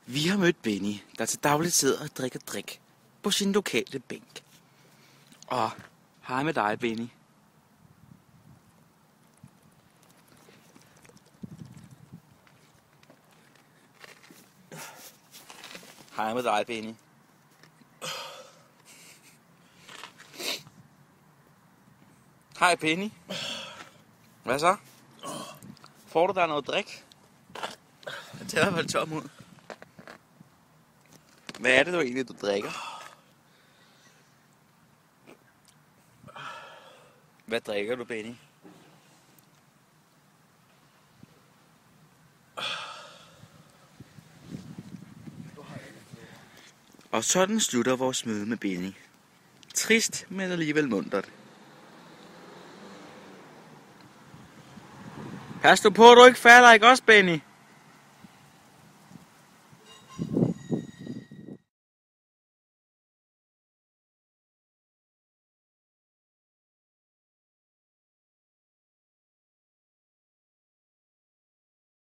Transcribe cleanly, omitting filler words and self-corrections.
Vi har mødt Benny, der til dagligt sidder og drikker drik på sin lokale bænk. Og hej med dig, Benny. Hej med dig, Benny. Hej, Benny. Hvad så? Får du der noget drik? Det er i hvert fald tom ud. Hvad er det du egentlig, du drikker? Hvad drikker du, Benny? Og sådan slutter vores møde med Benny. Trist, men alligevel muntert. Pas du på, at du ikke falder, ikke også, Benny?